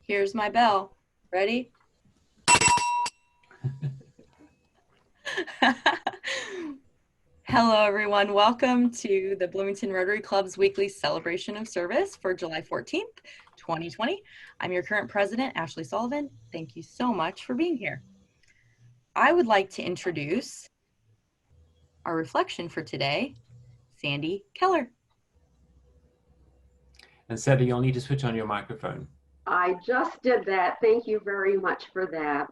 Here's my bell. Ready? Hello, everyone. Welcome to the Bloomington Rotary Club's weekly celebration of service for July 14th, 2020. I'm your current president, Ashley Sullivan. Thank you so much for being here. I would like to introduce our reflection for today, Sandy Keller. And Sandy, you'll need to switch on your microphone. I just did that. Thank you very much for that.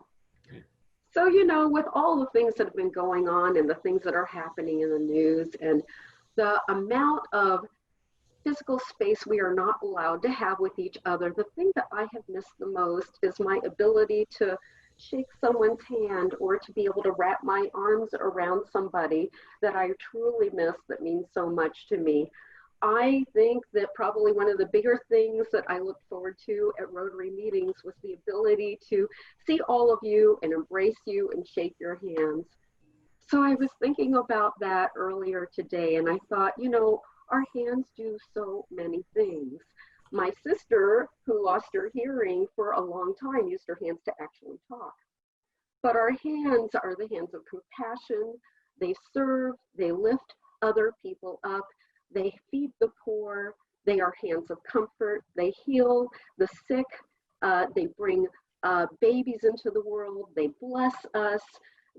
So, you know, with all the things that have been going on and the things that are happening in the news and the amount of physical space we are not allowed to have with each other, the thing that I have missed the most is my ability to shake someone's hand or to be able to wrap my arms around somebody that I truly miss, that means so much to me. I think that probably one of the bigger things that I look forward to at Rotary meetings was the ability to see all of you and embrace you and shake your hands. So I was thinking about that earlier today, and I thought, you know, our hands do so many things. My sister, who lost her hearing for a long time, used her hands to actually talk. But our hands are the hands of compassion. They serve, they lift other people up. They feed the poor, they are hands of comfort, they heal the sick, they bring babies into the world, they bless us,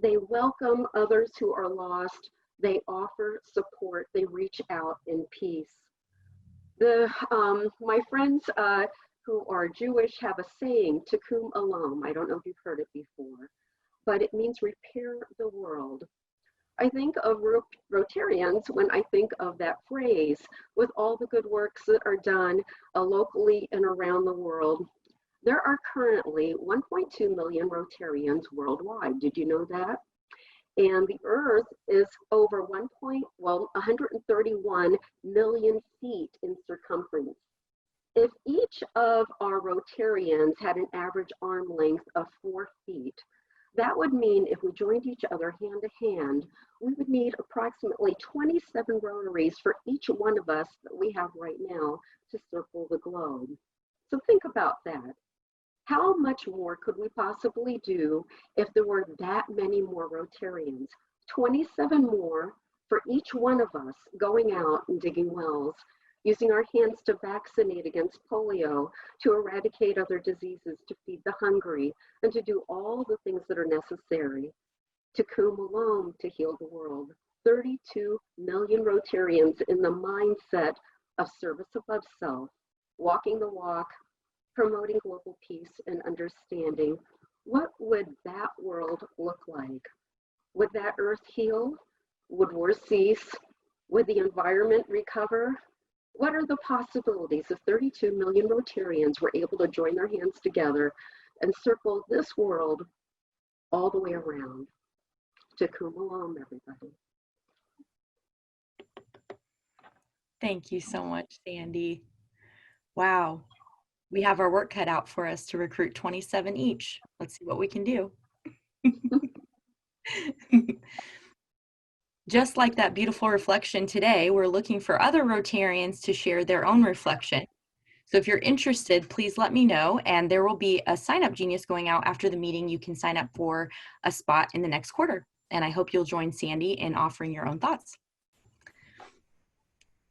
they welcome others who are lost, they offer support, they reach out in peace. My friends who are Jewish have a saying, Tikkun Olam. I don't know if you've heard it before, but it means repair the world. I think of Rotarians when I think of that phrase, with all the good works that are done locally and around the world. There are currently 1.2 million Rotarians worldwide. Did you know that? And the Earth is over 131 million feet in circumference. If each of our Rotarians had an average arm length of 4 feet, that would mean if we joined each other hand to hand, we would need approximately 27 rotaries for each one of us that we have right now to circle the globe. So think about that. How much more could we possibly do if there were that many more Rotarians? 27 more for each one of us going out and digging wells, using our hands to vaccinate against polio, to eradicate other diseases, to feed the hungry, and to do all the things that are necessary. Tikkun Olam, to heal the world. 32 million Rotarians in the mindset of service above self, walking the walk, promoting global peace and understanding. What would that world look like? Would that earth heal? Would war cease? Would the environment recover? What are the possibilities if 32 million Rotarians were able to join their hands together and circle this world all the way around? Tikkun Olam, everybody. Thank you so much, Sandy. Wow, we have our work cut out for us to recruit 27 each. Let's see what we can do. Just like that beautiful reflection today, we're looking for other Rotarians to share their own reflection. So if you're interested, please let me know, and there will be a sign-up genius going out after the meeting. You can sign up for a spot in the next quarter, and I hope you'll join Sandy in offering your own thoughts.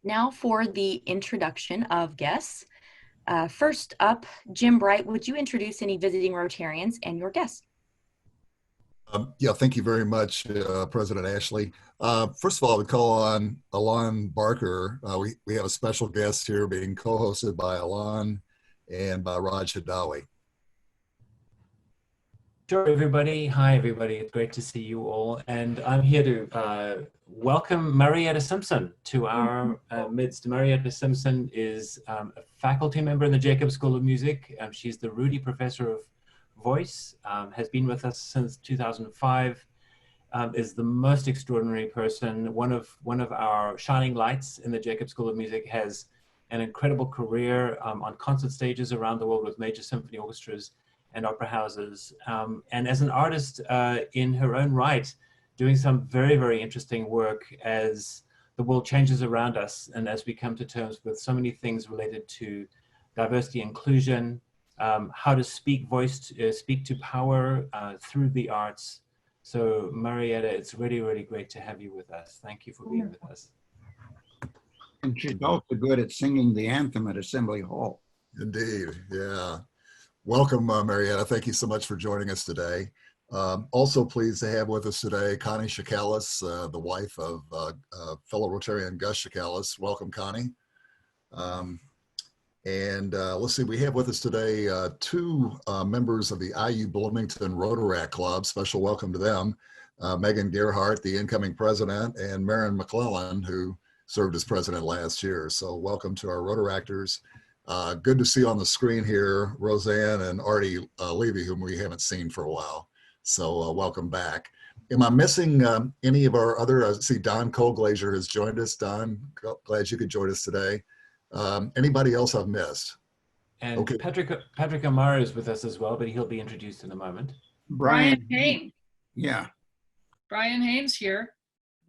Now for the introduction of guests. First up, Jim Bright, would you introduce any visiting Rotarians and your guests? Yeah, thank you very much, President Ashley. First of all, we call on Alon Barker. We have a special guest here being co-hosted by Alon and by Raj Hadawi. Sure, everybody. Hi, everybody. It's great to see you all. And I'm here to welcome Marianna Simpson to our midst. Marianna Simpson is a faculty member in the Jacobs School of Music. She's the Rudy Professor of Voice, has been with us since 2005, is the most extraordinary person. One of our shining lights in the Jacobs School of Music, has an incredible career on concert stages around the world with major symphony orchestras and opera houses, and as an artist in her own right, doing some very, very interesting work as the world changes around us and as we come to terms with so many things related to diversity, inclusion, how to speak speak to power through the arts. So Marietta, it's really, really great to have you with us. Thank you for being with us. And she's also good at singing the anthem at Assembly Hall. Indeed, yeah. Welcome, Marietta. Thank you so much for joining us today. Also pleased to have with us today Connie Shakalis, the wife of fellow Rotarian Gus Shakalis. Welcome, Connie. Let's see, we have with us today two members of the IU Bloomington Rotary Club. Special welcome to them. Megan Gerhardt, the incoming president, and Marion McClellan, who served as president last year. So welcome to our Rotaractors. Good to see on the screen here, Roseanne and Artie Levy, whom we haven't seen for a while. So welcome back. Am I missing any of our other, I see Don Colglazier has joined us. Don, glad you could join us today. Anybody else I've missed? And okay. Patrick Amar is with us as well, but he'll be introduced in a moment. Brian Haynes. Yeah. Brian Haynes here.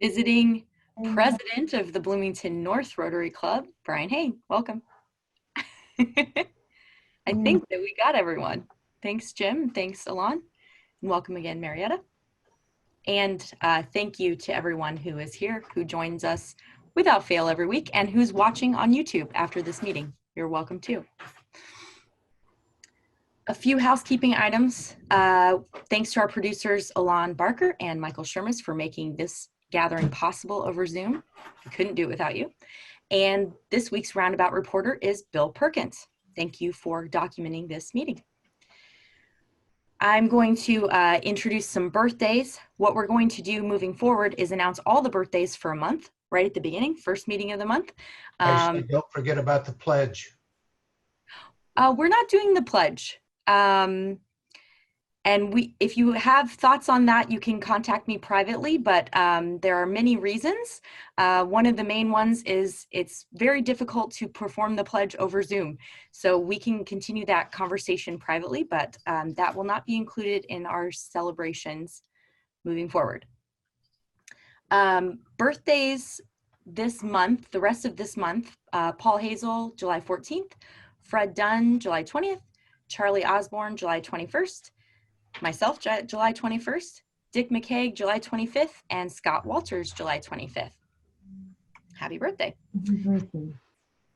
Visiting president of the Bloomington North Rotary Club, Brian Haynes. Welcome. I think that we got everyone. Thanks, Jim. Thanks, Alon. And welcome again, Marietta. And thank you to everyone who is here, who joins us without fail every week, and who's watching on YouTube after this meeting. You're welcome too. A few housekeeping items. Thanks to our producers, Alon Barker and Michael Shermis, for making this gathering possible over Zoom. We couldn't do it without you. And this week's Roundabout reporter is Bill Perkins. Thank you for documenting this meeting. I'm going to introduce some birthdays. What we're going to do moving forward is announce all the birthdays for a month, right at the beginning, first meeting of the month. Don't forget about the pledge. We're not doing the pledge. And if you have thoughts on that, you can contact me privately, but there are many reasons. One of the main ones is it's very difficult to perform the pledge over Zoom. So we can continue that conversation privately, but that will not be included in our celebrations moving forward. Birthdays this month, the rest of this month, Paul Hazel, July 14th, Fred Dunn, July 20th, Charlie Osborne, July 21st, myself, July 21st, Dick McCaig, July 25th, and Scott Walters, July 25th. Happy birthday. Happy birthday.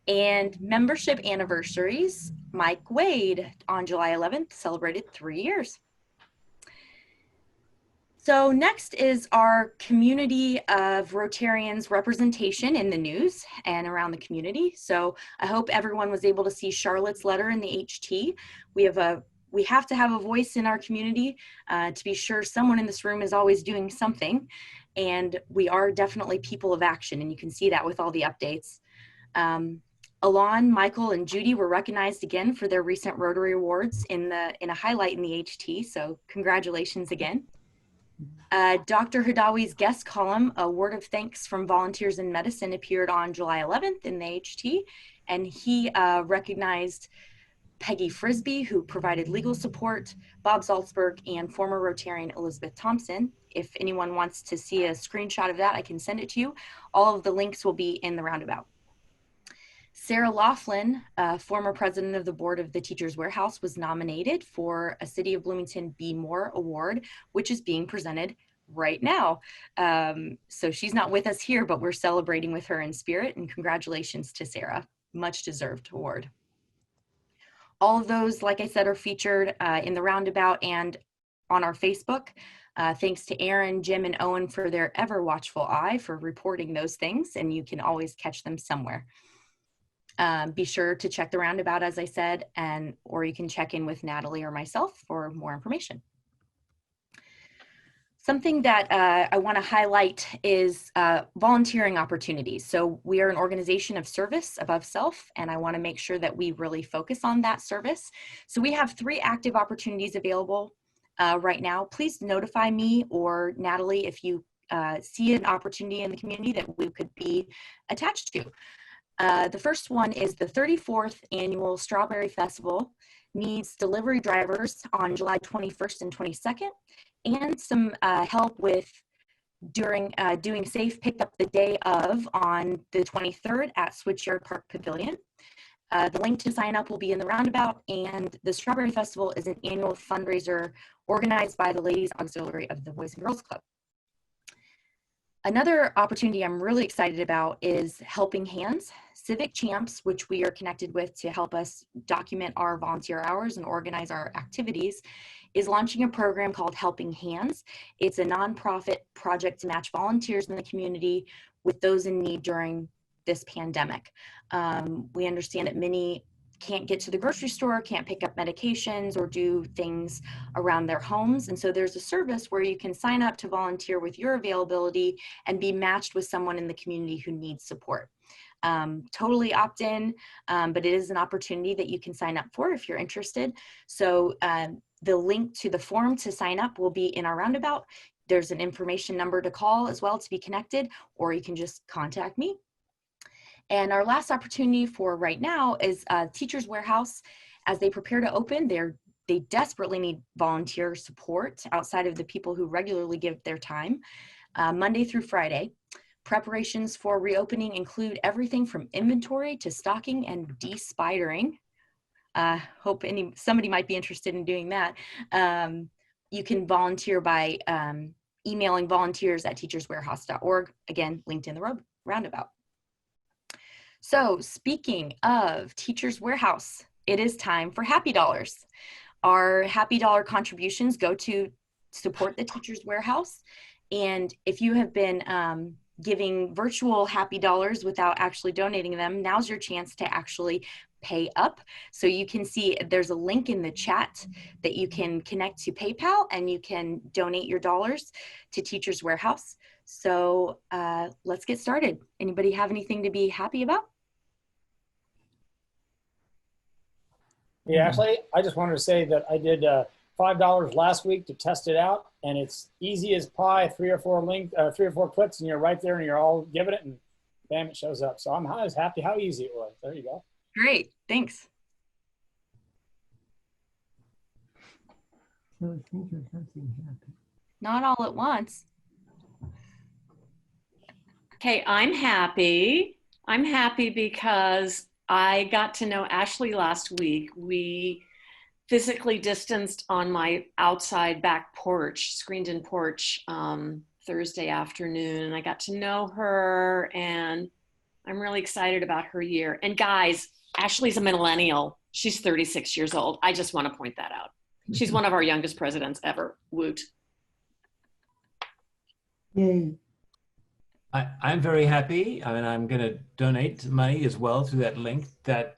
And membership anniversaries, Mike Wade on July 11th celebrated 3 years. So next is our community of Rotarians representation in the news and around the community. So I hope everyone was able to see Charlotte's letter in the HT. We have to have a voice in our community to be sure someone in this room is always doing something. And we are definitely people of action, and you can see that with all the updates. Alon, Michael, and Judy were recognized again for their recent Rotary Awards in a highlight in the HT, so congratulations again. Dr. Hadawi's guest column, A Word of Thanks from Volunteers in Medicine, appeared on July 11th in the HT, and he recognized Peggy Frisbee, who provided legal support, Bob Salzberg, and former Rotarian Elizabeth Thompson. If anyone wants to see a screenshot of that, I can send it to you. All of the links will be in the roundabout. Sarah Laughlin, former president of the board of the Teachers Warehouse, was nominated for a City of Bloomington Be More Award, which is being presented right now. So she's not with us here, but we're celebrating with her in spirit, and congratulations to Sarah. Much deserved award. All of those, like I said, are featured in the roundabout and on our Facebook. Thanks to Aaron, Jim, and Owen for their ever watchful eye for reporting those things, and you can always catch them somewhere. Be sure to check the roundabout, as I said, or you can check in with Natalie or myself for more information. Something that I want to highlight is volunteering opportunities. So we are an organization of service above self, and I want to make sure that we really focus on that service. So we have 3 active opportunities available right now. Please notify me or Natalie if you see an opportunity in the community that we could be attached to. The first one is the 34th Annual Strawberry Festival needs delivery drivers on July 21st and 22nd, and some help with doing safe pickup the day of on the 23rd at Switchyard Park Pavilion. The link to sign up will be in the roundabout, and the Strawberry Festival is an annual fundraiser organized by the Ladies Auxiliary of the Boys and Girls Club. Another opportunity I'm really excited about is Helping Hands. Civic Champs, which we are connected with to help us document our volunteer hours and organize our activities, is launching a program called Helping Hands. It's a nonprofit project to match volunteers in the community with those in need during this pandemic. We understand that many can't get to the grocery store, can't pick up medications or do things around their homes. And so there's a service where you can sign up to volunteer with your availability and be matched with someone in the community who needs support. Totally opt-in, but it is an opportunity that you can sign up for if you're interested. So the link to the form to sign up will be in our roundabout. There's an information number to call as well to be connected, or you can just contact me. And our last opportunity for right now is Teachers Warehouse. As they prepare to open, they desperately need volunteer support outside of the people who regularly give their time, Monday through Friday. Preparations for reopening include everything from inventory to stocking and de-spidering. Hope somebody might be interested in doing that. You can volunteer by emailing volunteers@teacherswarehouse.org. Again, linked in the roundabout. So speaking of Teachers Warehouse, it is time for Happy Dollars. Our Happy Dollar contributions go to support the Teachers Warehouse. And if you have been giving virtual Happy Dollars without actually donating them, now's your chance to actually pay up. So you can see there's a link in the chat that you can connect to PayPal and you can donate your dollars to Teachers Warehouse. So let's get started. Anybody have anything to be happy about? Hey, Ashley, I just wanted to say that I did $5 last week to test it out, and it's easy as pie. 3 or 4 clicks, and you're right there, and you're all giving it, and bam, it shows up. So I'm as happy how easy it was. There you go. Great, thanks. So think of something happy. Not all at once. Okay, I'm happy. I'm happy because I got to know Ashley last week. We physically distanced on my outside back porch, screened-in porch, Thursday afternoon, and I got to know her, and I'm really excited about her year. And guys, Ashley's a millennial. She's 36 years old. I just want to point that out. She's one of our youngest presidents ever. Woot. Yay. I'm very happy, and I'm going to donate money as well through that link. That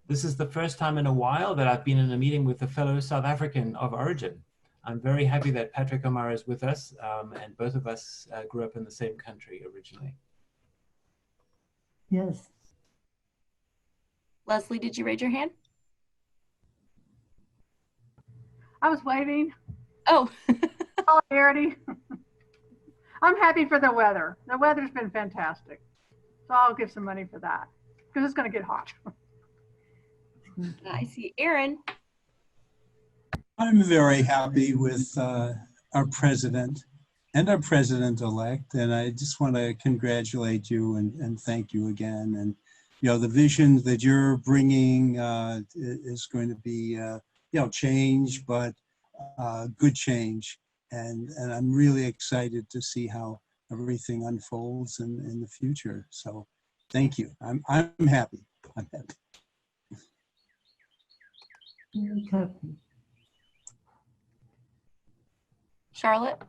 this is the first time in a while that I've been in a meeting with a fellow South African of origin. I'm very happy that Patrick Omar is with us, and both of us grew up in the same country originally. Yes. Leslie, did you raise your hand? I was waiting. Oh. Solidarity. I'm happy for the weather. The weather's been fantastic. So I'll give some money for that because it's going to get hot. I see Aaron. I'm very happy with our president and our president-elect, and I just want to congratulate you and thank you again. And you know, the vision that you're bringing is going to be change, but good change. And I'm really excited to see how everything unfolds in the future. So thank you. I'm happy. I'm happy. Happy. Charlotte?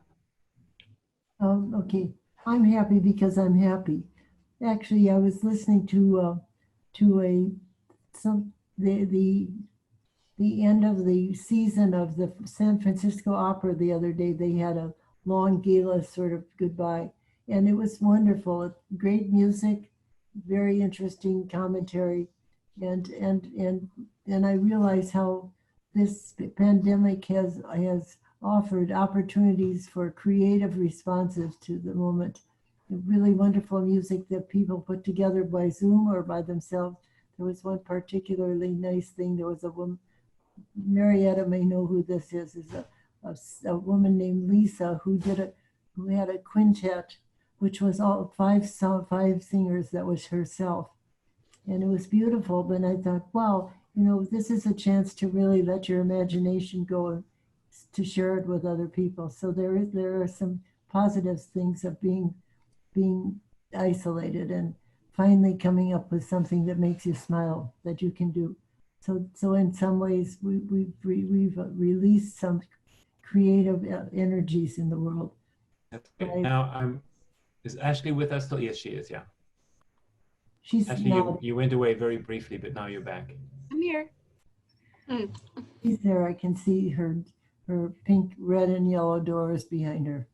Okay. I'm happy because I'm happy. Actually, I was listening to the end of the season of the San Francisco Opera the other day. They had a long gala sort of goodbye, and it was wonderful. Great music, very interesting commentary, and I realize how this pandemic has offered opportunities for creative responses to the moment. Really wonderful music that people put together by Zoom or by themselves. There was one particularly nice thing. There was a woman, Marianna may know who this is a woman named Lisa who had a quintet, which was all five singers. That was herself, And it was beautiful. But I thought, wow, you know, this is a chance to really let your imagination go and to share it with other people. So there are some positive things of being isolated and finally coming up with something that makes you smile that you can do. So in some ways we've released some creative energies in the world. That's great. Now, is Ashley with us still? Yes, she is. Yeah. She's Ashley, you went away very briefly, but now you're back. I'm here. She's there. I can see her pink, red, and yellow doors behind her.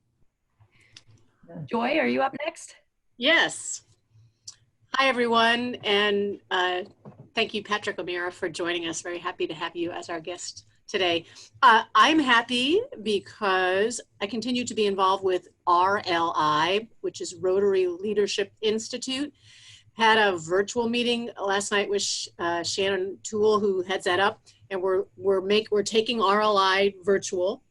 Joy, are you up next? Yes. Hi, everyone. And thank you, Patrick O'Meara, for joining us. Very happy to have you as our guest today. I'm happy because I continue to be involved with RLI, which is Rotary Leadership Institute. Had a virtual meeting last night with Shannon Toole, who heads that up, and we're taking RLI virtual,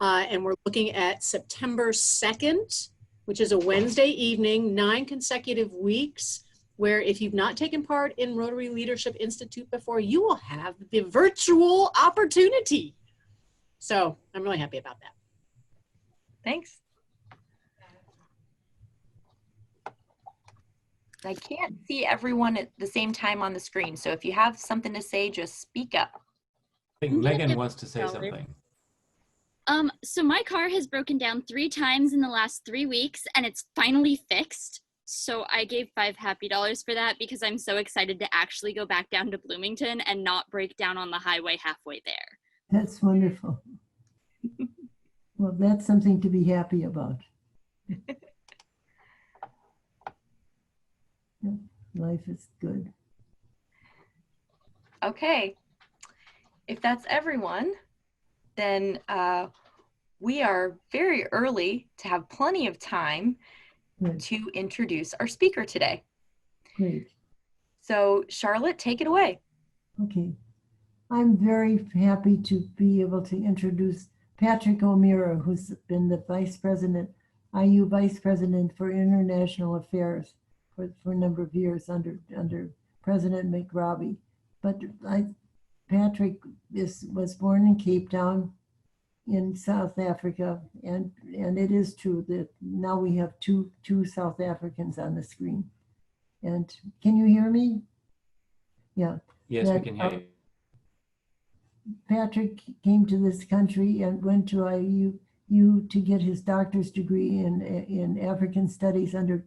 and we're looking at September 2nd, which is a Wednesday evening, 9 consecutive weeks, where if you've not taken part in Rotary Leadership Institute before, you will have the virtual opportunity. So I'm really happy about that. Thanks. I can't see everyone at the same time on the screen. So if you have something to say, just speak up. I think Megan wants to say something. So my car has broken down 3 times in the last 3 weeks and it's finally fixed. So I gave $5 happy for that because I'm so excited to actually go back down to Bloomington and not break down on the highway halfway there. That's wonderful. Well, that's something to be happy about. Life is good. Okay. If that's everyone, then we are very early to have plenty of time to introduce our speaker today. Great. So Charlotte, take it away. Okay. I'm very happy to be able to introduce Patrick O'Meara, who's been the Vice President, IU Vice President for International Affairs for a number of years under President McRobbie. But Patrick was born in Cape Town in South Africa, and it is true that now we have two South Africans on the screen. And can you hear me? Yeah. Yes, we can hear you. Patrick came to this country and went to IU to get his doctor's degree in African studies under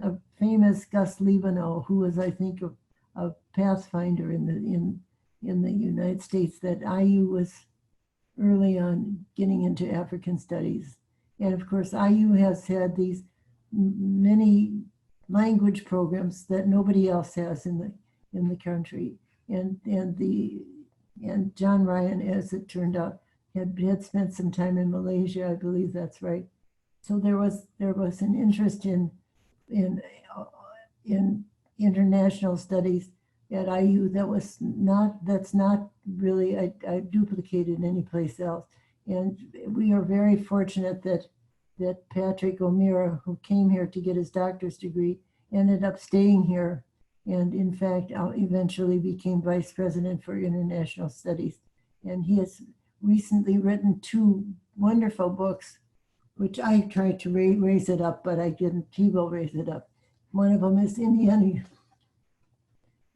a famous Gus Libano, who was, I think, a pathfinder in the United States, that IU was early on getting into African studies. And of course, IU has had these many language programs that nobody else has in the country. And John Ryan, as it turned out, had spent some time in Malaysia, I believe that's right. So there was an interest in international studies at IU that's not really duplicated anyplace else. And we are very fortunate that Patrick O'Meara, who came here to get his doctor's degree, ended up staying here, and in fact eventually became Vice President for International Studies. And he has recently written 2 wonderful books, which I tried to raise it up, but I didn't. He will raise it up. One of them is Indiana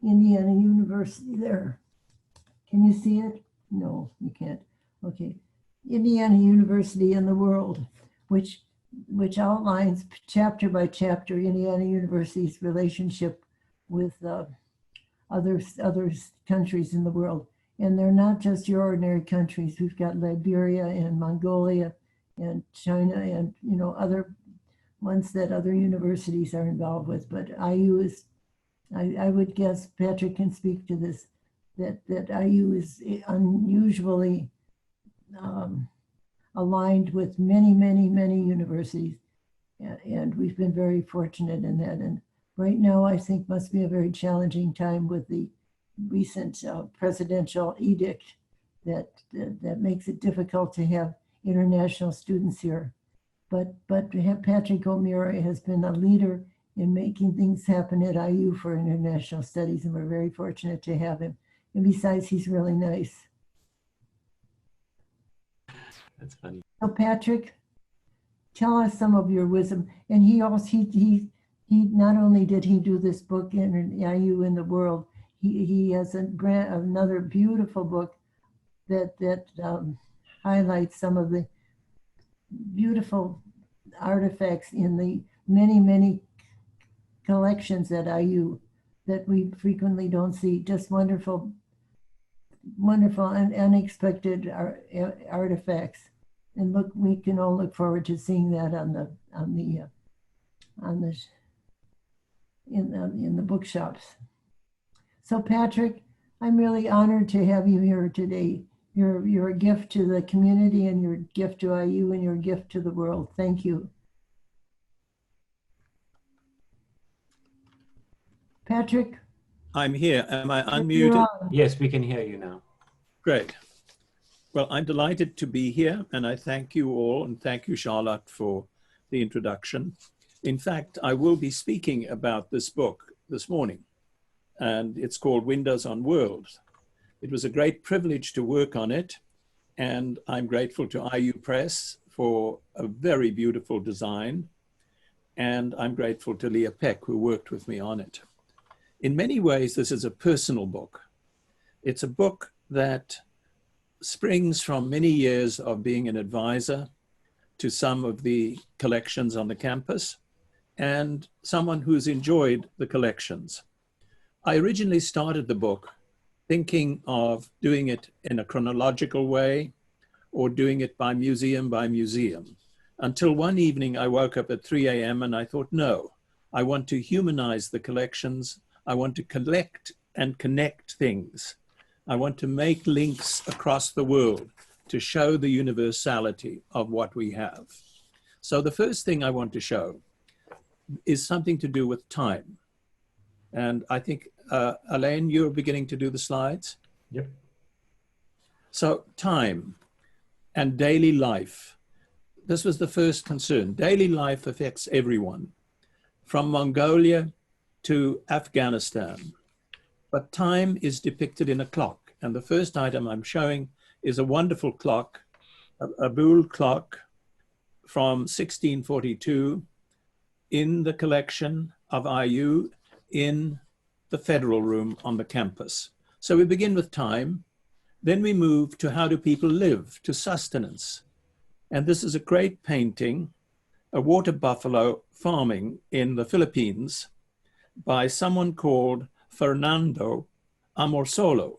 University there. Can you see it? No, you can't. Okay. Indiana University in the World, which outlines chapter by chapter Indiana University's relationship with other countries in the world. And they're not just your ordinary countries. We've got Liberia and Mongolia and China and other ones that other universities are involved with. But IU is, I would guess Patrick can speak to this, that IU is unusually aligned with many universities. And we've been very fortunate in that. And right now, I think must be a very challenging time with the recent presidential edict that makes it difficult to have international students here. But Patrick O'Meara has been a leader in making things happen at IU for international studies, and we're very fortunate to have him. And besides, he's really nice. That's funny. So Patrick, tell us some of your wisdom. And he also, he not only did he do this book in IU in the world, he has another beautiful book that highlights some of the beautiful artifacts in the many collections at IU that we frequently don't see. Just wonderful and unexpected artifacts. And look, we can all look forward to seeing that in the bookshops. So Patrick, I'm really honored to have you here today. You're a gift to the community, and you're a gift to IU, and you're a gift to the world. Thank you. Patrick? I'm here. Am I unmuted? Yes, we can hear you now. Great. Well, I'm delighted to be here, and I thank you all, and thank you, Charlotte, for the introduction. In fact, I will be speaking about this book this morning, and it's called Windows on Worlds. It was a great privilege to work on it, and I'm grateful to IU Press for a very beautiful design, and I'm grateful to Leah Peck, who worked with me on it. In many ways, this is a personal book. It's a book that springs from many years of being an advisor to some of the collections on the campus and someone who's enjoyed the collections. I originally started the book thinking of doing it in a chronological way or doing it by museum, until one evening I woke up at 3 a.m. and I thought, no, I want to humanize the collections. I want to collect and connect things. I want to make links across the world to show the universality of what we have. So the first thing I want to show is something to do with time. And I think, Elaine, you're beginning to do the slides? Yep. So time and daily life. This was the first concern. Daily life affects everyone, from Mongolia to Afghanistan. But time is depicted in a clock. And the first item I'm showing is a wonderful clock, a Boule clock from 1642 in the collection of IU in the Federal Room on the campus. So we begin with time, then we move to how do people live, to sustenance. And this is a great painting, a water buffalo farming in the Philippines by someone called Fernando Amorsolo.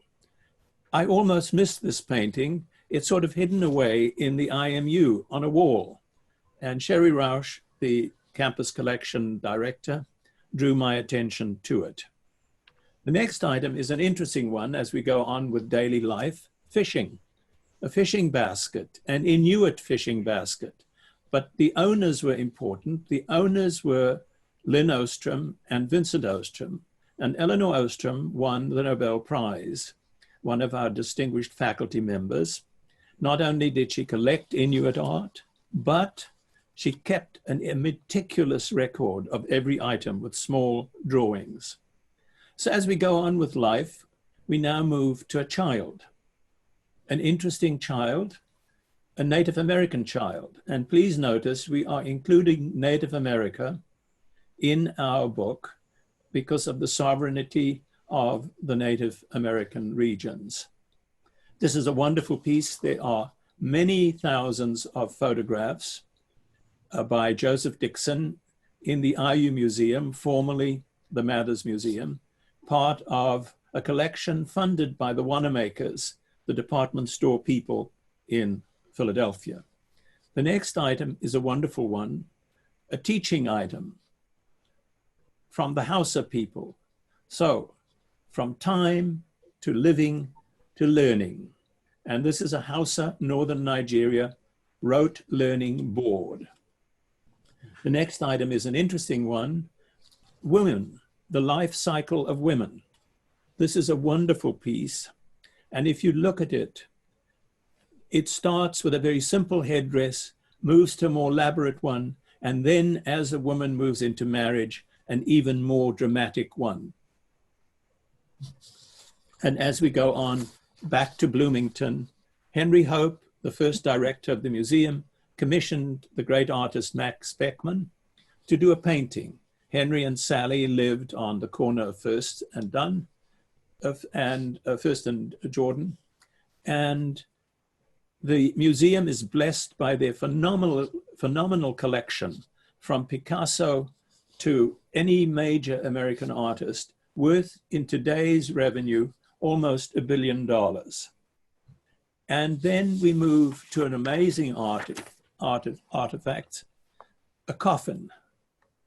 I almost missed this painting. It's sort of hidden away in the IMU on a wall. And Sherry Rausch, the campus collection director, drew my attention to it. The next item is an interesting one as we go on with daily life, fishing. A fishing basket, an Inuit fishing basket. But the owners were important. The owners were Lynn Ostrom and Vincent Ostrom. And Eleanor Ostrom won the Nobel Prize, one of our distinguished faculty members. Not only did she collect Inuit art, but she kept a meticulous record of every item with small drawings. So as we go on with life, we now move to a child, an interesting child, a Native American child. And please notice we are including Native America in our book because of the sovereignty of the Native American regions. This is a wonderful piece. There are many thousands of photographs by Joseph Dixon in the IU Museum, formerly the Mathers Museum, part of a collection funded by the Wanamaker's, the department store people in Philadelphia. The next item is a wonderful one, a teaching item from the Hausa people. So from time to living to learning. And this is a Hausa, Northern Nigeria, rote learning board. The next item is an interesting one, women, the life cycle of women. This is a wonderful piece. And if you look at it, it starts with a very simple headdress, moves to a more elaborate one, and then as a woman moves into marriage, an even more dramatic one. And as we go on back to Bloomington, Henry Hope, the first director of the museum, commissioned the great artist Max Beckman to do a painting. Henry and Sally lived on the corner of First and Dunn, First and Jordan, and the museum is blessed by their phenomenal collection, from Picasso to any major American artist, worth in today's revenue almost $1 billion. And then we move to an amazing artifact, a coffin,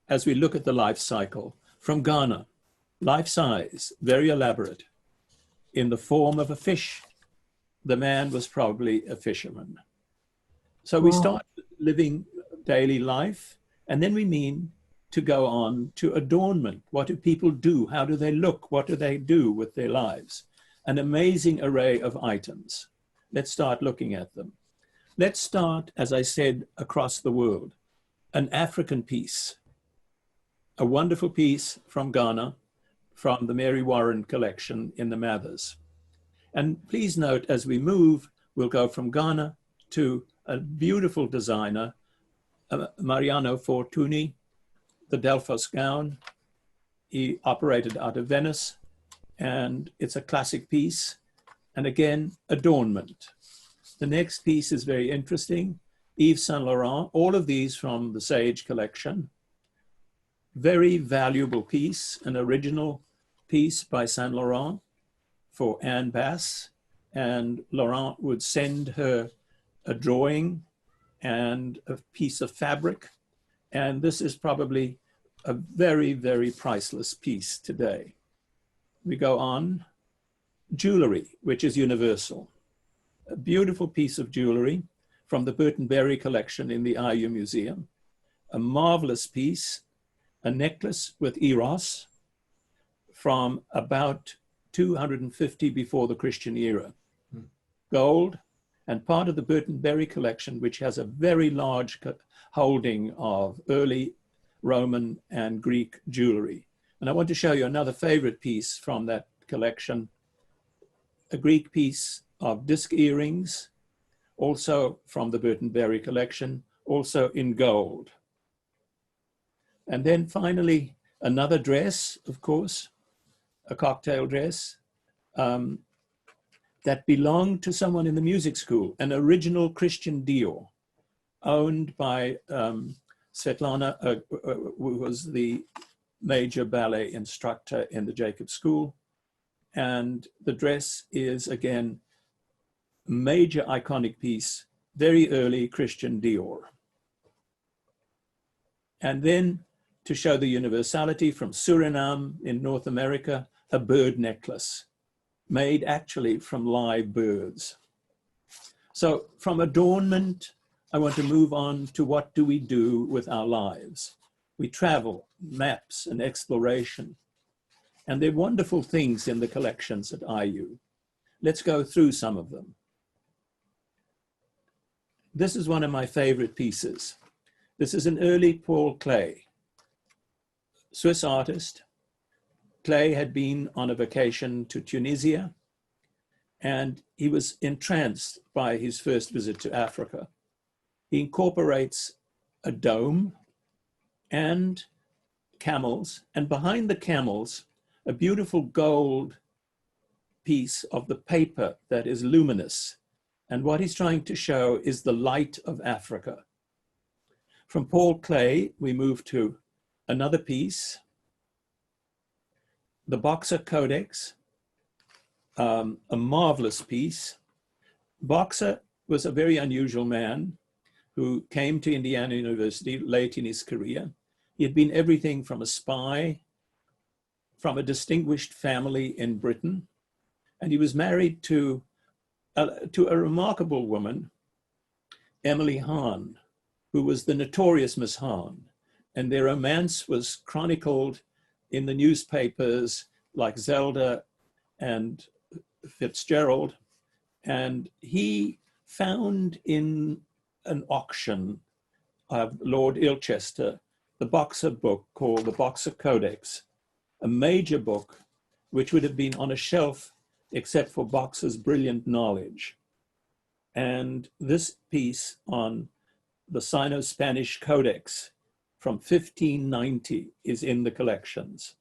as we look at the life cycle from Ghana, life size, very elaborate, in the form of a fish. The man was probably a fisherman. So we start living daily life, and then we mean to go on to adornment. What do people do? How do they look? What do they do with their lives? An amazing array of items. Let's start looking at them. Let's start, as I said, across the world. An African piece, a wonderful piece from Ghana, from the Mary Warren collection in the Mathers. And please note, as we move, we'll go from Ghana to a beautiful designer, Mariano Fortuny, the Delphos gown. He operated out of Venice, and it's a classic piece. And again, adornment. The next piece is very interesting. Yves Saint Laurent, all of these from the Sage collection. Very valuable piece, an original piece by Saint Laurent for Anne Bass, and Laurent would send her a drawing and a piece of fabric. And this is probably a very, very priceless piece today. We go on. Jewelry, which is universal. A beautiful piece of jewelry from the Burton Berry collection in the IU Museum. A marvelous piece, a necklace with Eros from about 250 before the Christian era. Gold, and part of the Burton Berry collection, which has a very large holding of early Roman and Greek jewelry. And I want to show you another favorite piece from that collection, a Greek piece of disc earrings, also from the Burton Berry collection, also in gold. And then finally, another dress, of course, a cocktail dress that belonged to someone in the music school, an original Christian Dior, owned by Svetlana, who was the major ballet instructor in the Jacob School. And the dress is, again, a major iconic piece, very early Christian Dior. And then, to show the universality, from Suriname in North America, a bird necklace made actually from live birds. So from adornment, I want to move on to what do we do with our lives. We travel, maps and exploration. And there are wonderful things in the collections at IU. Let's go through some of them. This is one of my favorite pieces. This is an early Paul Klee, Swiss artist. Klee had been on a vacation to Tunisia, and he was entranced by his first visit to Africa. He incorporates a dome and camels, and behind the camels, a beautiful gold piece of the paper that is luminous. And what he's trying to show is the light of Africa. From Paul Klee, we move to another piece, the Boxer Codex, a marvelous piece. Boxer was a very unusual man who came to Indiana University late in his career. He had been everything from a spy, from a distinguished family in Britain, and he was married to a remarkable woman, Emily Hahn, who was the notorious Miss Hahn. And their romance was chronicled in the newspapers like Zelda and Fitzgerald. And he found in an auction of Lord Ilchester the Boxer book called the Boxer Codex, a major book which would have been on a shelf except for Boxer's brilliant knowledge. And this piece on the Sino-Spanish Codex from 1590 is in the collections.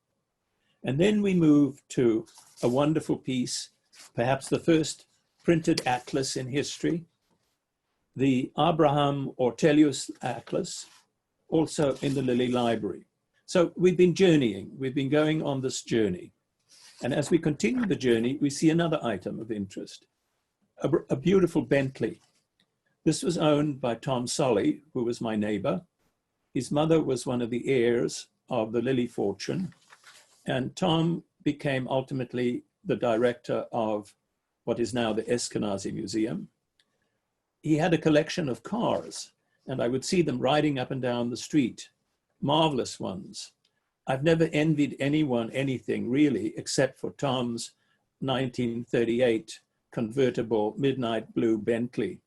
And then we move to a wonderful piece, perhaps the first printed atlas in history, the Abraham Ortelius Atlas, also in the Lilly Library. So we've been journeying, we've been going on this journey. And as we continue the journey, we see another item of interest, a beautiful Bentley. This was owned by Tom Solly, who was my neighbor. His mother was one of the heirs of the Lilly fortune. And Tom became ultimately the director of what is now the Eskenazi Museum. He had a collection of cars, and I would see them riding up and down the street, marvelous ones. I've never envied anyone anything really, except for Tom's 1938 convertible midnight blue Bentley.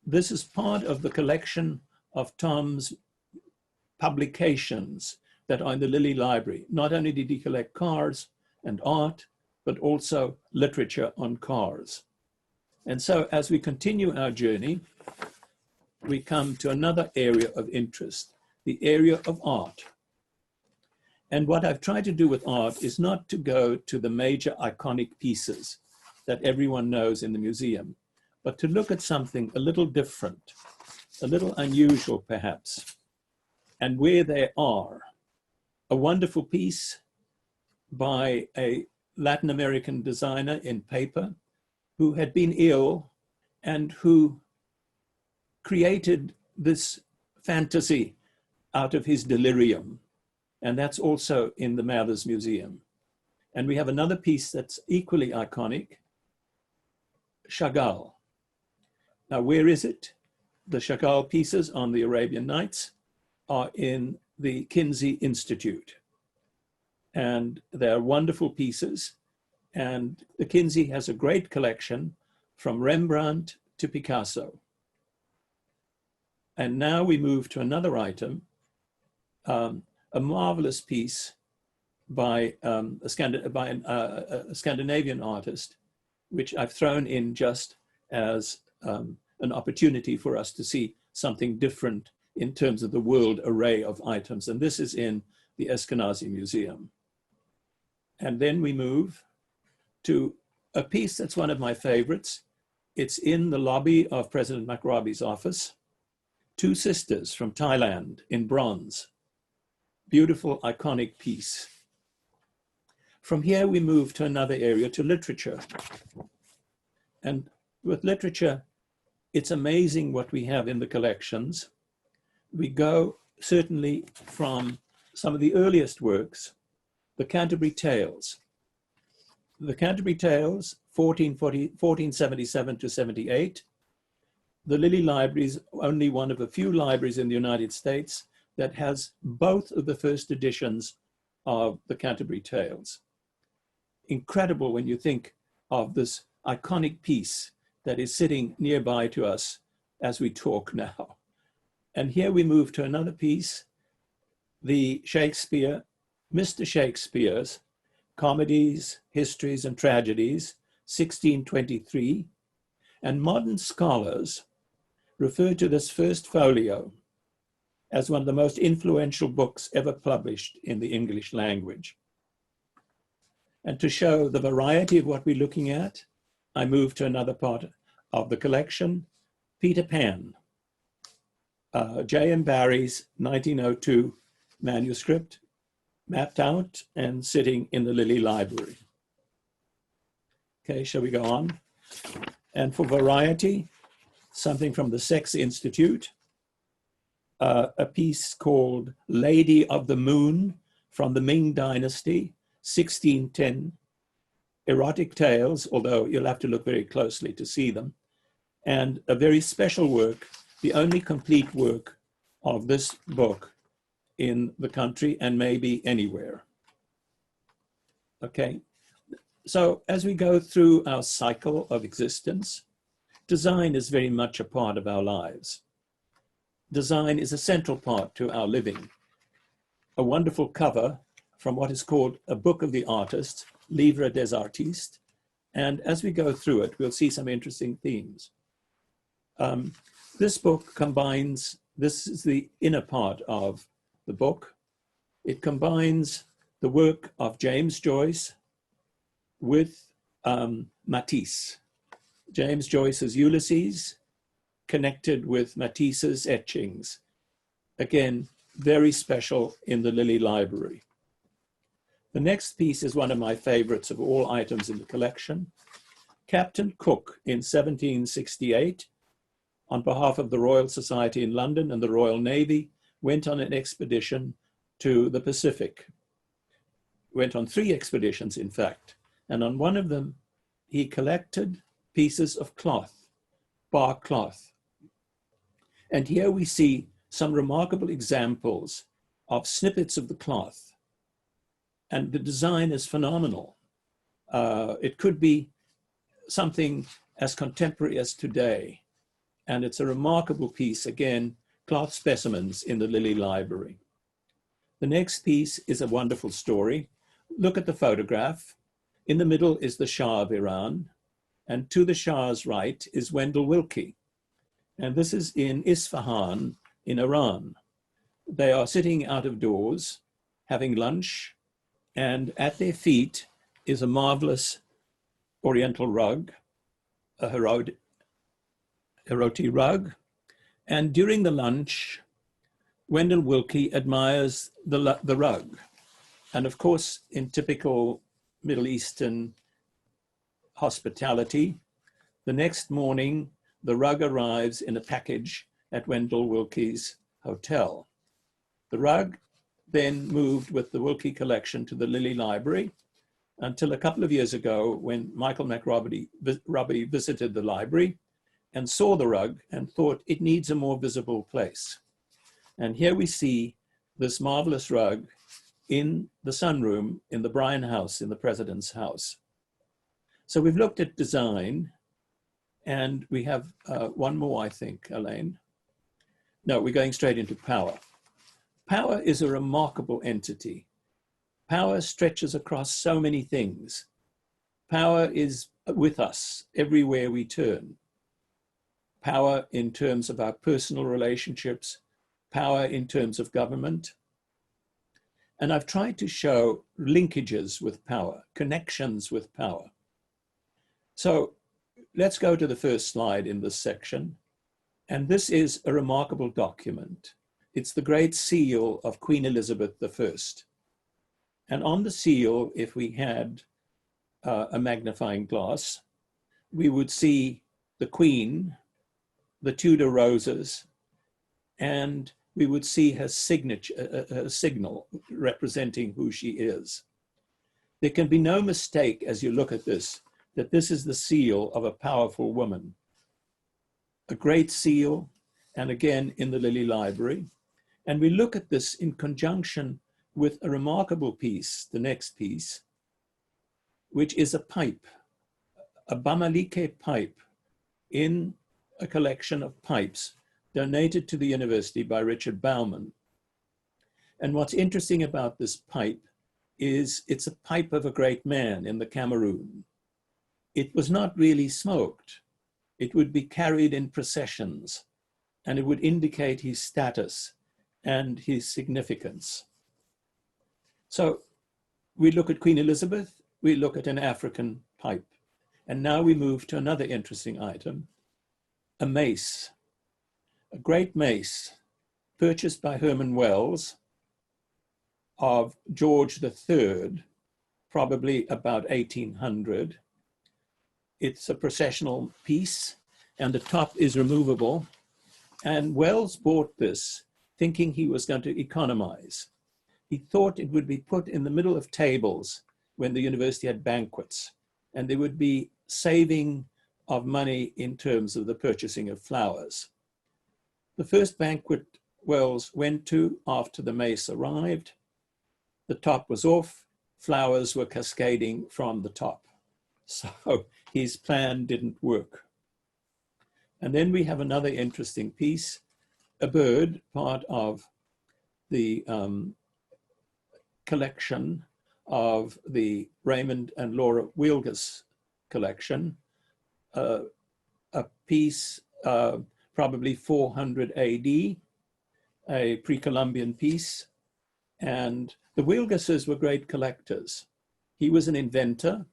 This is part of the collection of Tom's publications that are in the Lilly Library. Not only did he collect cars and art, but also literature on cars. And so as we continue our journey, we come to another area of interest, the area of art. And what I've tried to do with art is not to go to the major iconic pieces that everyone knows in the museum, but to look at something a little different, a little unusual perhaps, and where they are. A wonderful piece by a Latin American designer in paper who had been ill and who created this fantasy out of his delirium. And that's also in the Mathers Museum. And we have another piece that's equally iconic, Chagall. Now, where is it? The Chagall pieces on the Arabian Nights are in the Kinsey Institute. And they're wonderful pieces. And the Kinsey has a great collection from Rembrandt to Picasso. And now we move to another item, a marvelous piece by a Scandinavian artist, which I've thrown in just as an opportunity for us to see something different in terms of the world array of items. And this is in the Eskenazi Museum. And then we move to a piece that's one of my favorites. It's in the lobby of President Makrabi's office. Two Sisters from Thailand in bronze. Beautiful, iconic piece. From here, we move to another area, to literature. And with literature, it's amazing what we have in the collections. We go certainly from some of the earliest works, the Canterbury Tales. The Canterbury Tales, 1477 to 78. The Lilly Library is only one of a few libraries in the United States that has both of the first editions of the Canterbury Tales. Incredible when you think of this iconic piece that is sitting nearby to us as we talk now. And here we move to another piece, the Shakespeare, Mr. Shakespeare's Comedies, Histories, and Tragedies, 1623. And modern scholars refer to this first folio as one of the most influential books ever published in the English language. And to show the variety of what we're looking at, I move to another part of the collection, Peter Pan, J.M. Barrie's 1902 manuscript, mapped out and sitting in the Lilly Library. Okay, shall we go on? And for variety, something from the Sex Institute, a piece called Lady of the Moon from the Ming Dynasty, 1610. Erotic tales, although you'll have to look very closely to see them. And a very special work, the only complete work of this book in the country and maybe anywhere. Okay, so as we go through our cycle of existence, design is very much a part of our lives. Design is a central part to our living. a wonderful cover from what is called a book of the artist, Livre des Artistes. And as we go through it, we'll see some interesting themes. This book combines, this is the inner part of the book. It combines the work of James Joyce with Matisse. James Joyce's Ulysses connected with Matisse's etchings. Again, very special in the Lilly Library. The next piece is one of my favorites of all items in the collection. Captain Cook in 1768, on behalf of the Royal Society in London and the Royal Navy, went on an expedition to the Pacific. Went on 3 expeditions, in fact. And on one of them, he collected pieces of cloth, bark cloth. And here we see some remarkable examples of snippets of the cloth. And the design is phenomenal. It could be something as contemporary as today. And it's a remarkable piece, again, cloth specimens in the Lilly Library. The next piece is a wonderful story. Look at the photograph. In the middle is the Shah of Iran, and to the Shah's right is Wendell Willkie. And this is in Isfahan in Iran. They are sitting out of doors, having lunch, and at their feet is a marvelous Oriental rug, a Heroti rug. And during the lunch, Wendell Willkie admires the rug. And of course, in typical Middle Eastern hospitality, the next morning, the rug arrives in a package at Wendell Willkie's hotel. The rug then moved with the Willkie collection to the Lilly Library until a couple of years ago when Michael McRobbie visited the library and saw the rug and thought it needs a more visible place. And here we see this marvelous rug in the sunroom in the Bryan House, in the President's house. So we've looked at design, and we have one more, I think, Elaine. No, we're going straight into power. Power is a remarkable entity. Power stretches across so many things. Power is with us everywhere we turn. Power in terms of our personal relationships, power in terms of government. And I've tried to show linkages with power, connections with power. So let's go to the first slide in this section. And this is a remarkable document. It's the Great Seal of Queen Elizabeth I. And on the seal, if we had a magnifying glass, we would see the Queen, the Tudor roses, and we would see her signature, a signal representing who she is. There can be no mistake as you look at this, that this is the seal of a powerful woman. A great seal, and again in the Lilly Library. And we look at this in conjunction with a remarkable piece, the next piece, which is a pipe, a Bamileke pipe in a collection of pipes donated to the university by Richard Bauman. And what's interesting about this pipe is it's a pipe of a great man in the Cameroon. It was not really smoked. It would be carried in processions, and it would indicate his status and his significance. So we look at Queen Elizabeth, we look at an African pipe, and now we move to another interesting item, a mace, a great mace purchased by Herman Wells of George III, probably about 1800. It's a processional piece and the top is removable. And Wells bought this thinking he was going to economize. He thought it would be put in the middle of tables when the university had banquets, and there would be saving of money in terms of the purchasing of flowers. The first banquet Wells went to after the mace arrived, the top was off, flowers were cascading from the top. So his plan didn't work. And then we have another interesting piece, a bird, part of the collection of the Raymond and Laura Wielgus collection, a piece probably 400 AD, a pre-Columbian piece. And the Wielguses were great collectors. He was an inventor,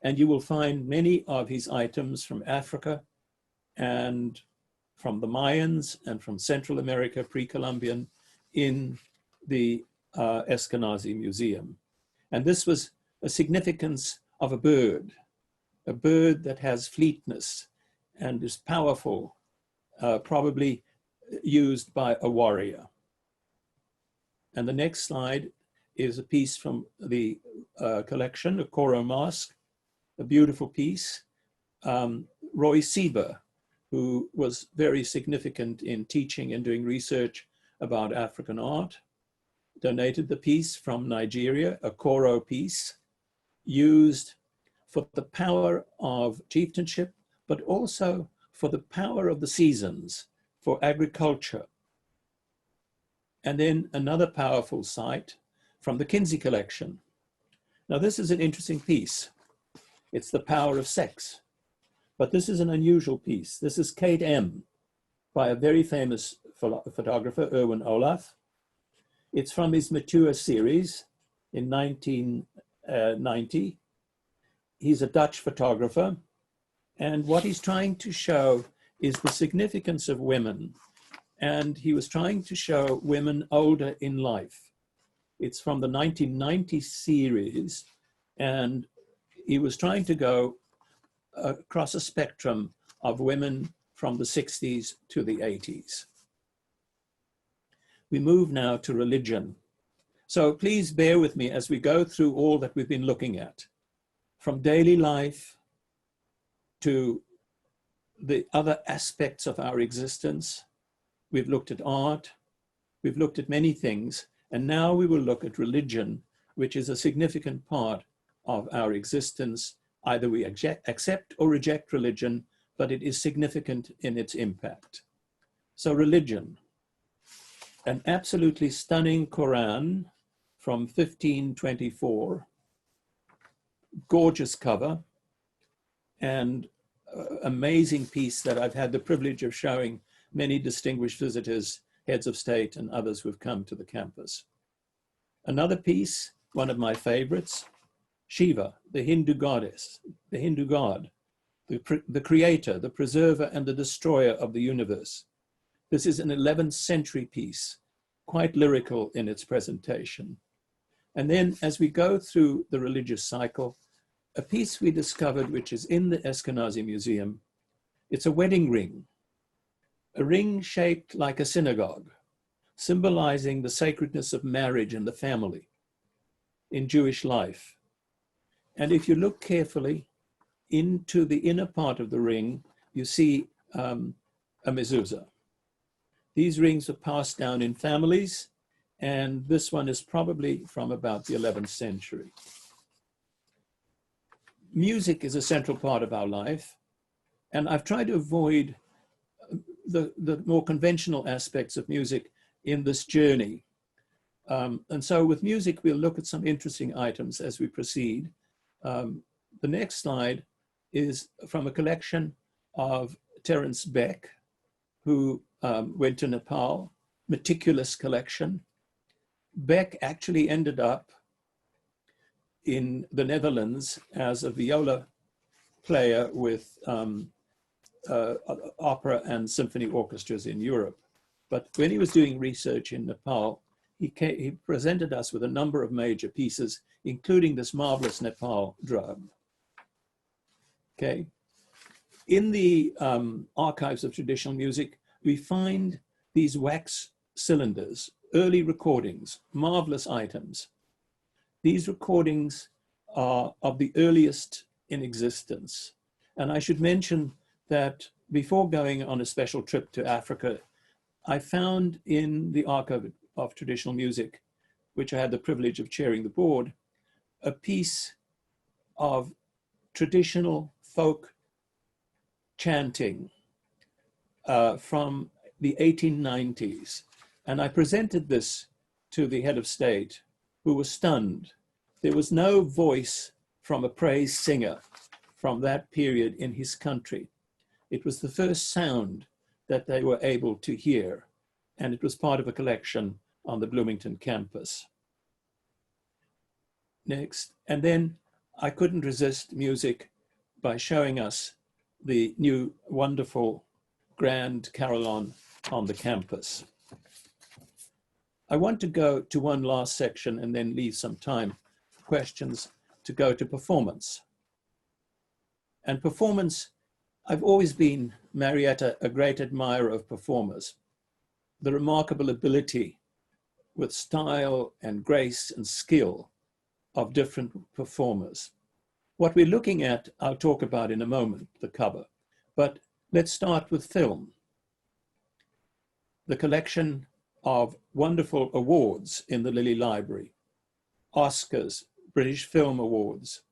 and you will find many of his items from Africa and from the Mayans and from Central America, pre-Columbian, in the Eskenazi Museum. And this was a significance of a bird that has fleetness and is powerful, probably used by a warrior. And the next slide is a piece from the collection, a Kora Mask, a beautiful piece. Roy Sieber, who was very significant in teaching and doing research about African art, donated the piece from Nigeria, a Koro piece, used for the power of chieftainship, but also for the power of the seasons, for agriculture. And then another powerful site from the Kinsey collection. Now this is an interesting piece. It's the power of sex, but this is an unusual piece. This is Kate M. by a very famous photographer, Erwin Olaf. It's from his Mature series in 1990. He's a Dutch photographer, and what he's trying to show is the significance of women. And he was trying to show women older in life. It's from the 1990 series, and he was trying to go across a spectrum of women from the 60s to the 80s. We move now to religion. So please bear with me as we go through all that we've been looking at, from daily life to the other aspects of our existence. We've looked at art, we've looked at many things, and now we will look at religion, which is a significant part of our existence. Either we accept or reject religion, but it is significant in its impact. So religion, an absolutely stunning Quran from 1524, gorgeous cover, and amazing piece that I've had the privilege of showing many distinguished visitors, heads of state, and others who've come to the campus. Another piece, one of my favorites, Shiva, the Hindu goddess, the Hindu god, the creator, the preserver, and the destroyer of the universe. This is an 11th century piece, quite lyrical in its presentation. And then as we go through the religious cycle, a piece we discovered, which is in the Eskenazi Museum, it's a wedding ring, a ring shaped like a synagogue, symbolizing the sacredness of marriage and the family in Jewish life. And if you look carefully into the inner part of the ring, you see a mezuzah. These rings are passed down in families, and this one is probably from about the 11th century. Music is a central part of our life, and I've tried to avoid the more conventional aspects of music in this journey. And so with music, we'll look at some interesting items as we proceed. The next slide is from a collection of Terence Beck, who went to Nepal, meticulous collection. Beck actually ended up in the Netherlands as a viola player with opera and symphony orchestras in Europe. But when he was doing research in Nepal, he presented us with a number of major pieces, including this marvelous Nepal drum. Okay. In the archives of traditional music, we find these wax cylinders, early recordings, marvelous items. These recordings are of the earliest in existence. And I should mention that before going on a special trip to Africa, I found in the Archive of Traditional Music, which I had the privilege of chairing the board, a piece of traditional folk chanting from the 1890s. And I presented this to the head of state, who were stunned. There was no voice from a praise singer from that period in his country. It was the first sound that they were able to hear, and it was part of a collection on the Bloomington campus. Next, and then I couldn't resist music by showing us the new wonderful grand carillon on the campus. I want to go to one last section and then leave some time for questions to go to performance. And performance, I've always been, Marietta, a great admirer of performers. The remarkable ability with style and grace and skill of different performers. What we're looking at, I'll talk about in a moment, the cover, but let's start with film. The collection of wonderful awards in the Lilly Library, Oscars, British Film Awards,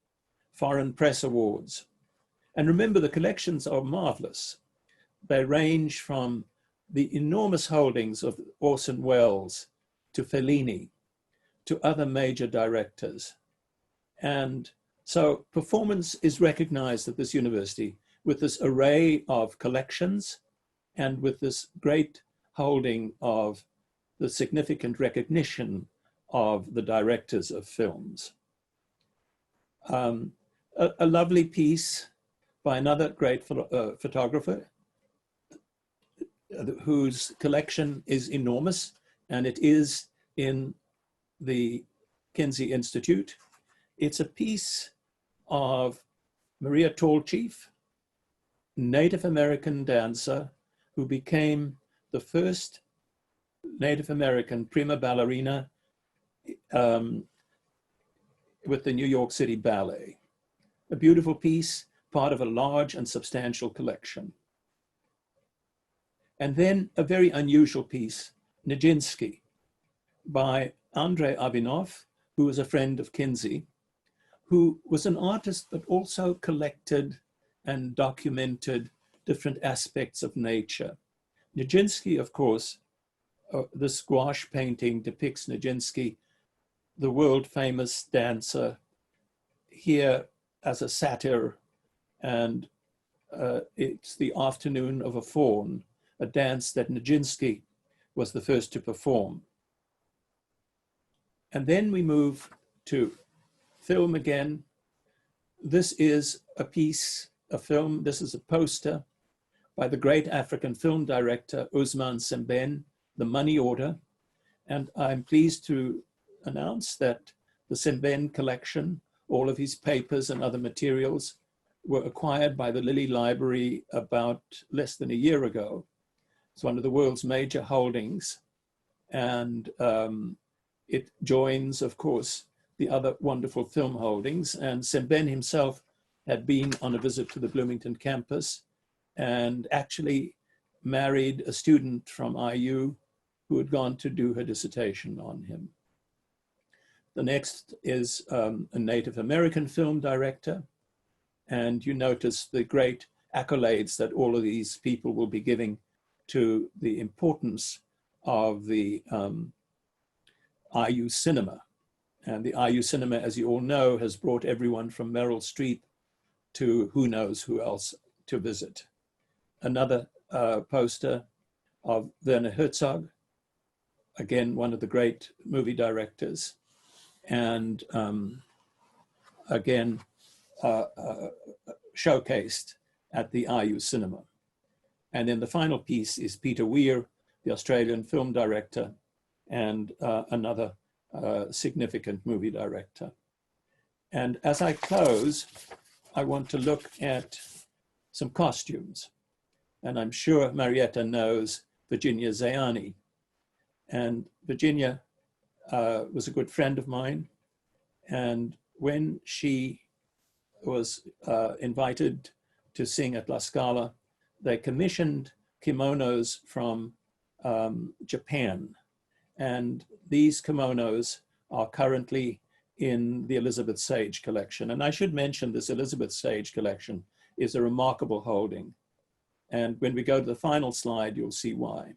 Foreign Press Awards. And remember, the collections are marvelous. They range from the enormous holdings of Orson Welles to Fellini, to other major directors. And so performance is recognized at this university with this array of collections and with this great holding of the significant recognition of the directors of films. A lovely piece by another great photographer whose collection is enormous, and it is in the Kinsey Institute. It's a piece of Maria Tallchief, Native American dancer who became the first Native American prima ballerina with the New York City Ballet. A beautiful piece, part of a large and substantial collection. And then a very unusual piece, Nijinsky, by Andrei Abinov, who was a friend of Kinsey, who was an artist but also collected and documented different aspects of nature. Nijinsky, of course, this gouache painting depicts Nijinsky, the world-famous dancer, here as a satyr, and it's the Afternoon of a Faun, a dance that Nijinsky was the first to perform. And then we move to film again. This is a piece, a film, this is a poster by the great African film director, Ousmane Sembène, The Money Order. And I'm pleased to announce that the Sembène collection, all of his papers and other materials, were acquired by the Lilly Library about less than a year ago. It's one of the world's major holdings. And it joins, of course, the other wonderful film holdings. And Sembène himself had been on a visit to the Bloomington campus and actually married a student from IU who had gone to do her dissertation on him. The next is a Native American film director. And you notice the great accolades that all of these people will be giving to the importance of the IU cinema. And the IU cinema, as you all know, has brought everyone from Meryl Streep to who knows who else to visit. Another poster of Werner Herzog, again, one of the great movie directors. And again, showcased at the IU cinema. And then the final piece is Peter Weir, the Australian film director, and another significant movie director. And as I close, I want to look at some costumes. And I'm sure Marietta knows Virginia Zayani. And Virginia was a good friend of mine. And when she was invited to sing at La Scala, they commissioned kimonos from Japan. And these kimonos are currently in the Elizabeth Sage collection. And I should mention this Elizabeth Sage collection is a remarkable holding. And when we go to the final slide, you'll see why.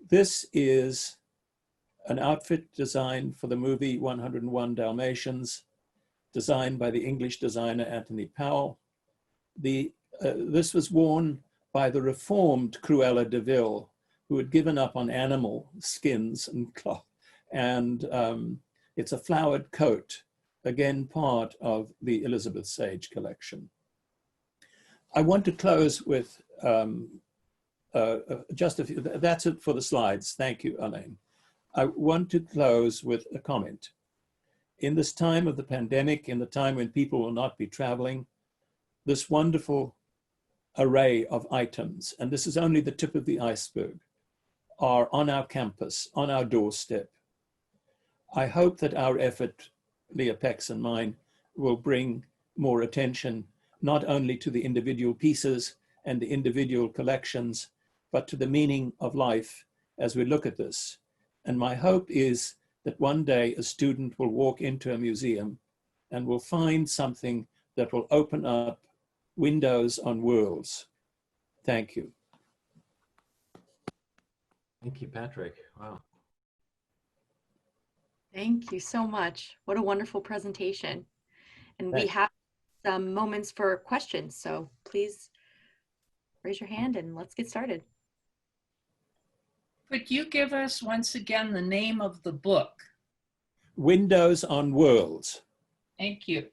This is an outfit designed for the movie 101 Dalmatians, designed by the English designer Anthony Powell. This was worn by the reformed Cruella de Vil, who had given up on animal skins and cloth. And it's a flowered coat, again, part of the Elizabeth Sage collection. I want to close with just a few, that's it for the slides. Thank you, Elaine. I want to close with a comment. In this time of the pandemic, in the time when people will not be traveling, this wonderful array of items, and this is only the tip of the iceberg, are on our campus, on our doorstep. I hope that our effort, Leah Peck's and mine, will bring more attention, not only to the individual pieces and the individual collections, but to the meaning of life as we look at this. And my hope is that one day a student will walk into a museum and will find something that will open up windows on worlds. Thank you. Thank you, Patrick. Wow. Thank you so much. What a wonderful presentation. And we Thanks. have some moments for questions, so please raise your hand and let's get started. Could you give us once again the name of the book? Windows on Worlds. Thank you.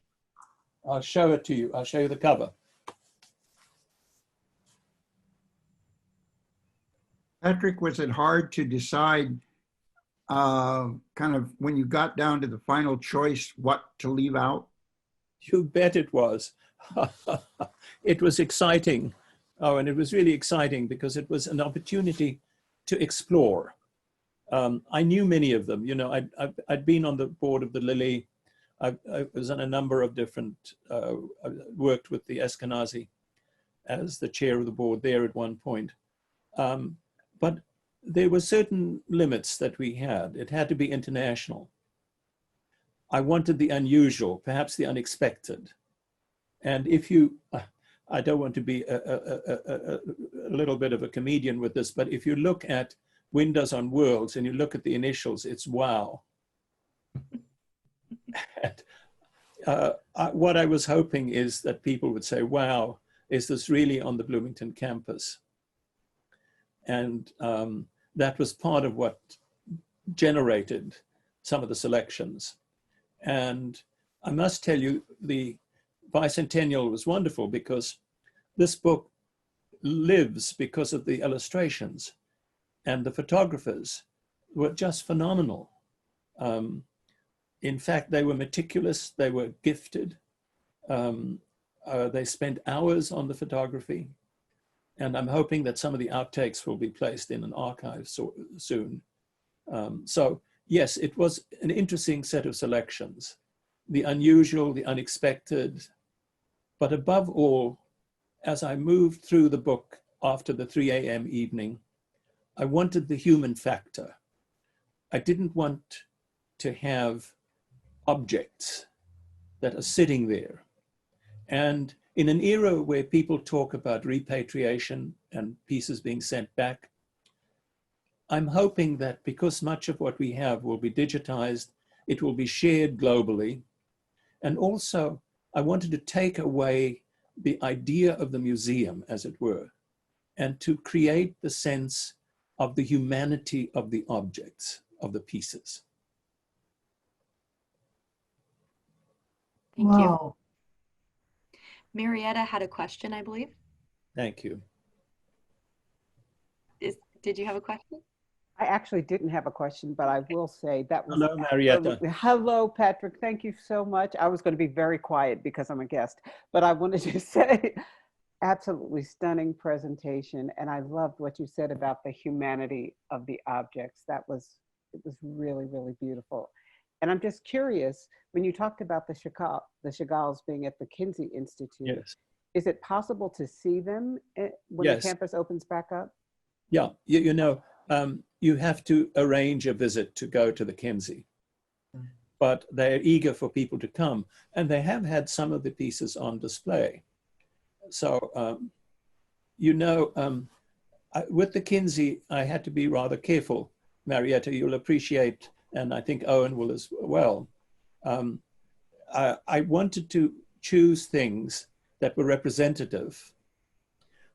I'll show it to you. I'll show you the cover. Patrick, was it hard to decide kind of when you got down to the final choice what to leave out? You bet it was. It was exciting. Oh, and it was really exciting because it was an opportunity to explore. I knew many of them. You know, I'd been on the board of the Lilly. I was on a number of different, I worked with the Eskenazi as the chair of the board there at one point. But there were certain limits that we had. It had to be international. I wanted the unusual, perhaps the unexpected. And if you, I don't want to be a little bit of a comedian with this, but if you look at Windows on Worlds and you look at the initials, it's WOW. And, what I was hoping is that people would say, wow, is this really on the Bloomington campus? And that was part of what generated some of the selections. And I must tell you, the bicentennial was wonderful because this book lives because of the illustrations, and the photographers were just phenomenal. In fact, they were meticulous, they were gifted. They spent hours on the photography, and I'm hoping that some of the outtakes will be placed in an archive soon. So yes, it was an interesting set of selections, the unusual, the unexpected, but above all, as I moved through the book after the 3 a.m. evening, I wanted the human factor. I didn't want to have objects that are sitting there. And in an era where people talk about repatriation and pieces being sent back, I'm hoping that because much of what we have will be digitized, it will be shared globally. And also, I wanted to take away the idea of the museum, as it were, and to create the sense of the humanity of the objects, of the pieces. Thank Wow. you. Marietta had a question, I believe. Thank you. Did you have a question? I actually didn't have a question, but I will say that was— Hello, Marietta. Hello, Patrick. Thank you so much. I was going to be very quiet because I'm a guest, but I wanted to say absolutely stunning presentation. And I loved what you said about the humanity of the objects. It was really, really beautiful. And I'm just curious, when you talked about the Chagalls being at the Kinsey Institute, yes, is it possible to see them when yes, the campus opens back up? Yeah, you know, you have to arrange a visit to go to the Kinsey, but they're eager for people to come, and they have had some of the pieces on display. So, you know, with the Kinsey, I had to be rather careful Marietta, you'll appreciate, and I think Owen will as well. I wanted to choose things that were representative,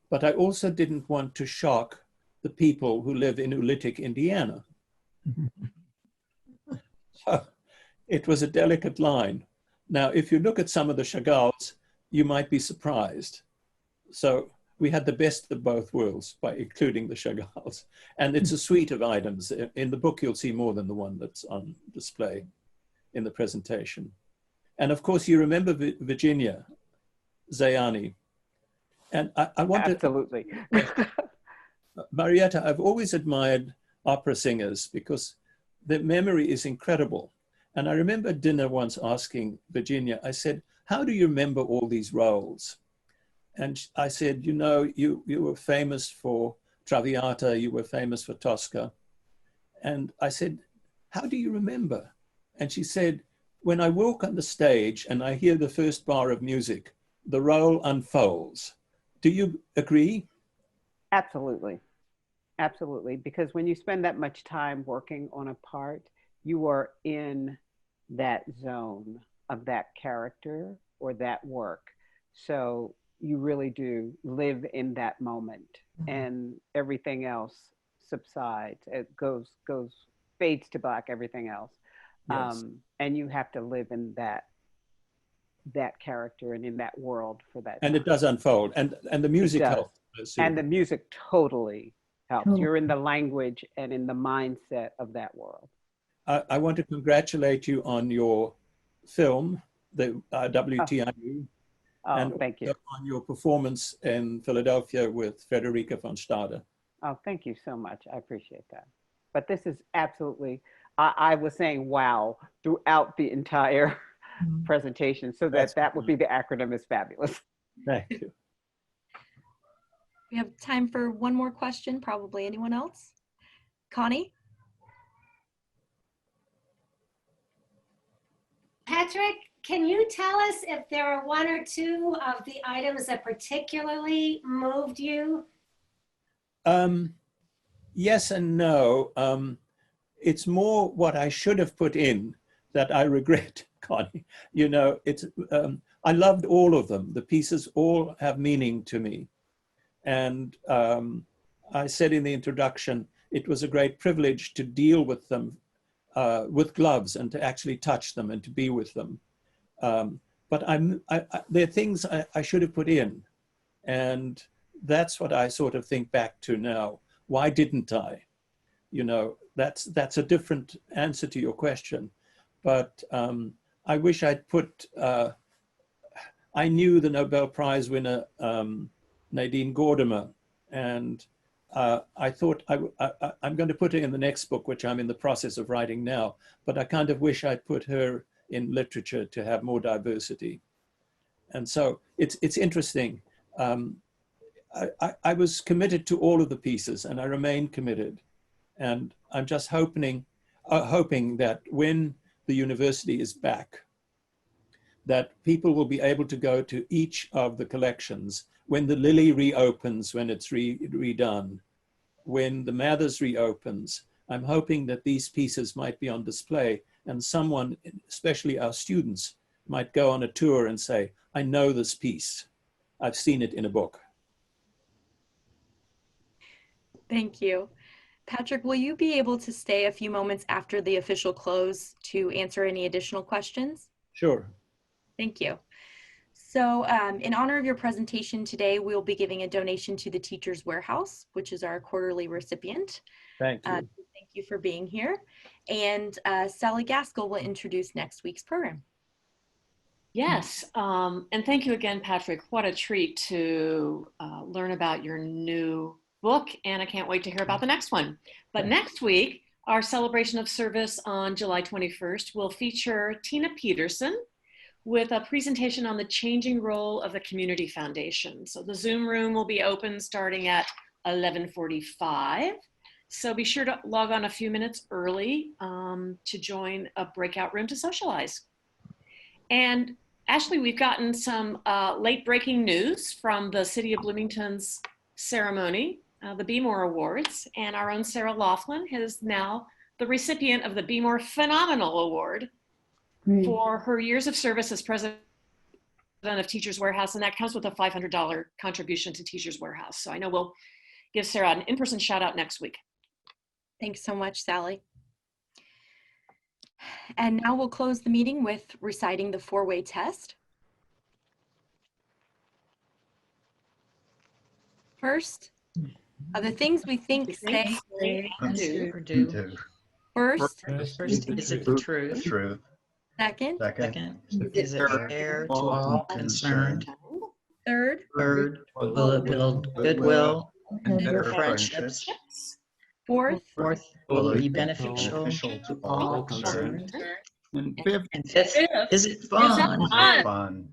but I also didn't want to shock the people who live in Ulitic, Indiana. So it was a delicate line. Now, if you look at some of the Chagalls, you might be surprised. So we had the best of both worlds by including the Chagalls. And it's a suite of items. In the book, you'll see more than the one that's on display in the presentation. And of course, you remember Virginia Zayani. And I want to— Absolutely. Marietta, I've always admired opera singers because their memory is incredible. And I remember at dinner once asking Virginia, I said, how do you remember all these roles? And I said, you know, you were famous for Traviata, you were famous for Tosca. And I said, how do you remember? And she said, when I walk on the stage and I hear the first bar of music, the role unfolds. Do you agree? Absolutely. Absolutely. Because when you spend that much time working on a part, you are in that zone of that character or that work. So you really do live in that moment, and everything else subsides. It fades to black, everything else. Yes. And you have to live in that character and in that world for that And time. it does unfold. And the music helps. And the music totally helps. Cool. You're in the language and in the mindset of that world. I want to congratulate you on your film, the WTIU, and thank you. on your performance in Philadelphia with Frederica von Stade. Oh, thank you so much. I appreciate that. But this is absolutely, I was saying wow throughout the entire presentation, so that would be the acronym is fabulous. Thank you. We have time for one more question, probably. Anyone else? Connie? Patrick, can you tell us if there are one or two of the items that particularly moved you? Yes and no. It's more what I should have put in that I regret, Connie. You know, I loved all of them. The pieces all have meaning to me. And I said in the introduction, it was a great privilege to deal with them with gloves and to actually touch them and to be with them. But there are things I should have put in. And that's what I sort of think back to now. Why didn't I? You know, that's a different answer to your question. But I wish I'd put, I knew the Nobel Prize winner, Nadine Gordimer, and I thought I'm going to put her in the next book, which I'm in the process of writing now, but I kind of wish I'd put her in literature to have more diversity. And so it's interesting. I was committed to all of the pieces and I remain committed. And I'm just hoping that when the university is back, that people will be able to go to each of the collections when the Lily reopens, when it's redone, when the Mathers reopens. I'm hoping that these pieces might be on display and someone, especially our students, might go on a tour and say, I know this piece. I've seen it in a book. Thank you. Patrick, will you be able to stay a few moments after the official close to answer any additional questions? Sure. Thank you. So in honor of your presentation today, we'll be giving a donation to the Teachers Warehouse, which is our quarterly recipient. Thank you. Thank you for being here. And Sally Gaskell will introduce next week's program. Yes, and thank you again, Patrick. What a treat to learn about your new book, and I can't wait to hear about the next one. But next week, our celebration of service on July 21st will feature Tina Peterson with a presentation on the changing role of the Community Foundation. So the Zoom room will be open starting at 11:45. So be sure to log on a few minutes early to join a breakout room to socialize. And Ashley, we've gotten some late breaking news from the City of Bloomington's ceremony. the Be More Awards, and our own Sarah Laughlin is now the recipient of the Be More Phenomenal Award for her years of service as president of Teachers Warehouse, and that comes with a $500 contribution to Teachers Warehouse. So I know we'll give Sarah an in-person shout out next week. Thanks so much, Sally. And now we'll close the meeting with reciting the four-way test. First, of the things we think, say, or do. First, is it the truth? Second, Is it fair to all concerned? Third, will it build goodwill and better friendships? Fourth, will it be beneficial to all concerned? And fifth, is it fun?